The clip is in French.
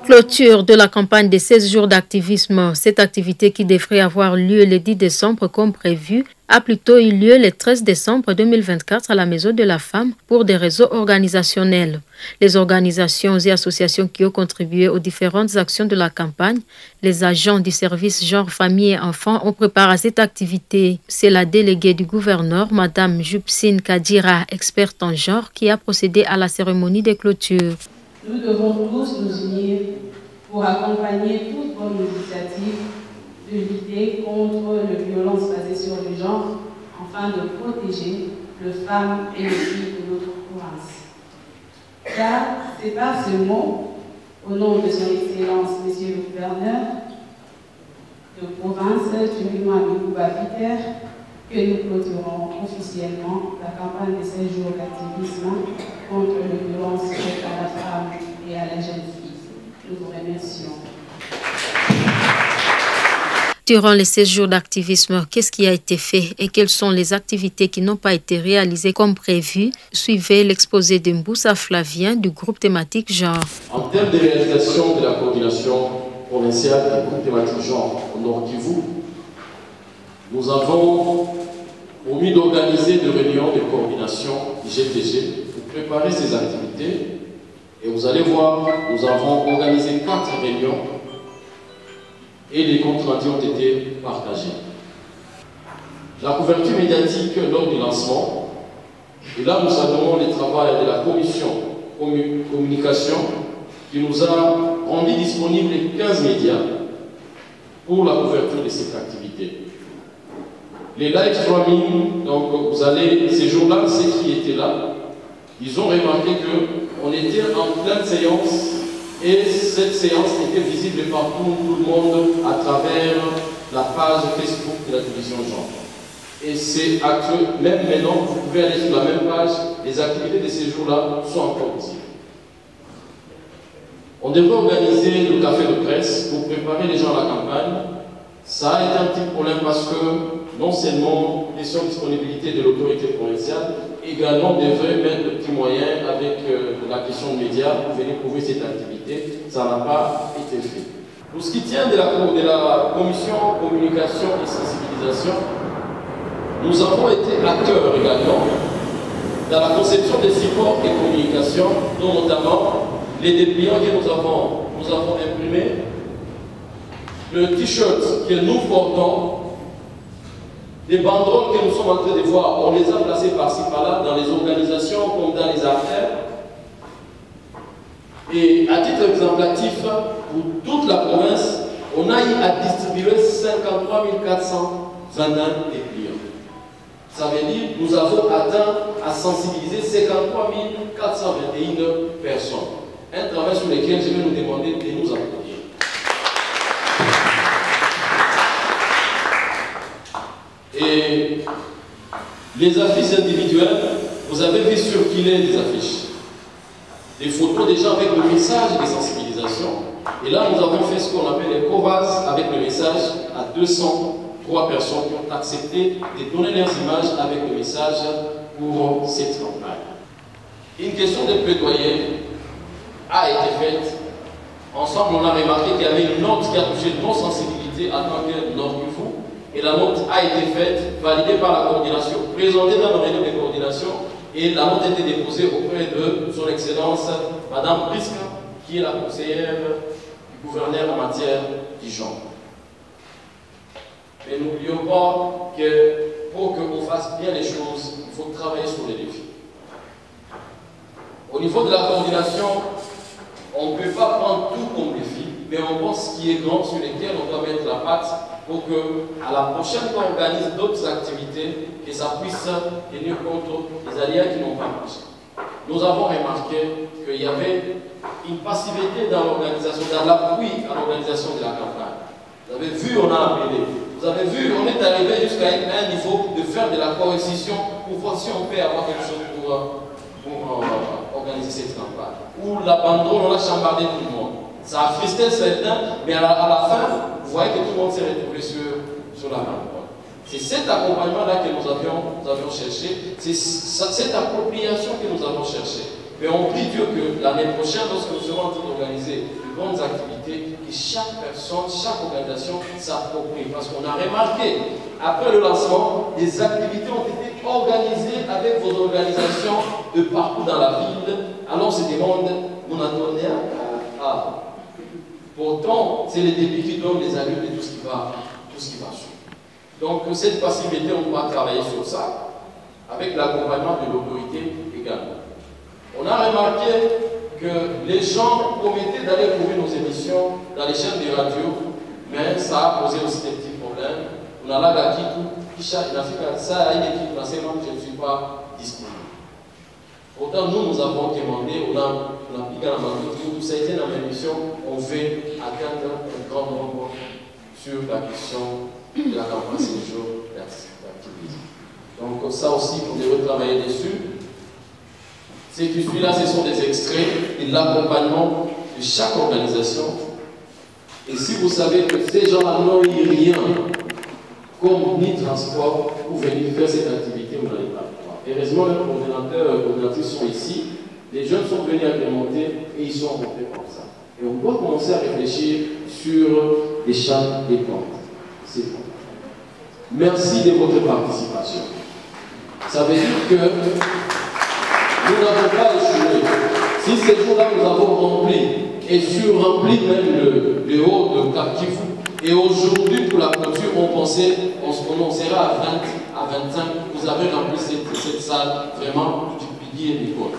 Clôture de la campagne des 16 jours d'activisme. Cette activité qui devrait avoir lieu le 10 décembre comme prévu a plutôt eu lieu le 13 décembre 2024 à la Maison de la Femme pour des raisons organisationnelles. Les organisations et associations qui ont contribué aux différentes actions de la campagne, les agents du service genre famille et enfants ont préparé cette activité. C'est la déléguée du gouverneur, Madame Jupsine Kadira, experte en genre, qui a procédé à la cérémonie de clôture. Nous devons tous nous unir pour accompagner toute bonne initiative de lutter contre les violences basées sur le genre, afin de protéger les femmes et les filles de notre province. Car c'est par ce mot, au nom de son Excellence, Monsieur le Gouverneur de province, Tumino Amigouba Viter, que nous clôturons officiellement la campagne des 16 jours d'activisme contre les violences faites à la femme et à la jeune fille. Nous vous remercions. Durant les 16 jours d'activisme, qu'est-ce qui a été fait et quelles sont les activités qui n'ont pas été réalisées comme prévu? Suivez l'exposé de Mboussa Flavien du groupe thématique genre. En termes de réalisation de la coordination provinciale du groupe thématique genre au Nord Kivu, nous avons promis d'organiser des réunions de coordination GTG pour préparer ces activités. Et vous allez voir, nous avons organisé 4 réunions et les comptes rendus ont été partagés. La couverture médiatique lors du lancement, et là nous saluons le travail de la commission communication qui nous a rendu disponibles les 15 médias pour la couverture de cette activité. Les live streaming, donc vous allez, ces jours-là, ceux qui étaient là, ils ont remarqué qu'on était en pleine séance et cette séance était visible partout, tout le monde, à travers la page Facebook de la division genre. Et c'est actuel, même maintenant, vous pouvez aller sur la même page, les activités de ces jours-là sont encore visibles. On devrait organiser le café de presse pour préparer les gens à la campagne. Ça a été un petit problème parce que non seulement question de disponibilité de l'autorité provinciale, également devrait mettre de petits moyens avec la question de médias pour venir prouver cette activité. Ça n'a pas été fait. Pour ce qui tient de la commission communication et sensibilisation, nous avons été acteurs également dans la conception des supports et communication, dont notamment les dépliants que nous avons imprimés, le t-shirt que nous portons, les banderoles que nous sommes en train de voir, on les a placées par-ci par-là dans les organisations comme dans les artères. Et à titre exemplatif, pour toute la province, on a eu à distribuer 53 421 dépliants. Ça veut dire que nous avons atteint à sensibiliser 53 421 personnes. Un travail sur lequel je vais nous demander de nous applaudir. Et les affiches individuelles, vous avez vu circuler des affiches. Des photos déjà avec le message de sensibilisation. Et là, nous avons fait ce qu'on appelle les covas avec le message à 203 personnes qui ont accepté de donner leurs images avec le message pour cette campagne. Une question de plaidoyer a été faite. Ensemble, on a remarqué qu'il y avait une note qui a touché nos sensibilités en tant que Nord Kivu. Et la note a été faite, validée par la coordination, présentée dans nos réunions de coordination, et la note a été déposée auprès de son Excellence, Madame Priska, qui est la conseillère du gouverneur en matière du genre. Mais n'oublions pas que pour qu'on fasse bien les choses, il faut travailler sur les défis. Au niveau de la coordination, on ne peut pas prendre tout comme défi, mais on pense ce qui est grand sur lesquels on doit mettre la patte pour qu'à la prochaine fois on organise d'autres activités, que ça puisse tenir compte des aléas qui n'ont pas marché. Nous avons remarqué qu'il y avait une passivité dans l'organisation, dans l'appui à l'organisation de la campagne. Vous avez vu, on a appelé. Vous avez vu, on est arrivé jusqu'à un niveau de faire de la coercition pour voir si on peut avoir quelque chose pour organiser cette campagne. Où la banderole, on a chambardé tout le monde. Ça a frustré certains, mais à la fin, vous voyez que tout le monde s'est retrouvé sur la banderole. C'est cet accompagnement-là que nous avions cherché, c'est cette appropriation que nous avons cherché. Mais on prie Dieu que l'année prochaine, lorsque nous serons en train d'organiser de grandes activités, que chaque personne, chaque organisation s'approprie. Parce qu'on a remarqué, après le lancement, des activités ont été organisées avec vos organisations de partout dans la ville. Alors on se demande, on a donné à. Pourtant, c'est les débits qui donnent les allures de tout ce qui va suivre. Donc cette facilité, on doit travailler sur ça, avec l'accompagnement de l'autorité également. On a remarqué que les gens promettaient d'aller couvrir nos émissions dans les chaînes de radio, mais ça a posé aussi des petits problèmes. On a là Gakitou, Kisha, il a fait ça à une équipe, parce que je ne suis pas disponible. Pourtant, nous avons demandé, on a piqué la main, ça a été dans l'émission, on veut atteindre un grand nombre sur la question de la campagne séjour d'activisme. Donc ça aussi, vous devez travailler dessus. Ce qui suit là, ce sont des extraits de l'accompagnement de chaque organisation. Et si vous savez que ces gens-là n'ont eu rien comme ni transport pour venir faire cette activité, vous n'allez pas le voir. Heureusement, les coordinateurs et coordinatrices sont ici. Les jeunes sont venus agrémenter et ils sont rentrés comme ça. Et on doit commencer à réfléchir sur les champs des plantes. C'est bon. Merci de votre participation. Ça veut dire que nous n'avons pas échoué. Si ces jours-là nous avons rempli et sur-rempli même le haut de Kivu, et aujourd'hui pour la clôture, on pensait on sera à 20, à 25, vous avez rempli cette salle vraiment du pilier d'école.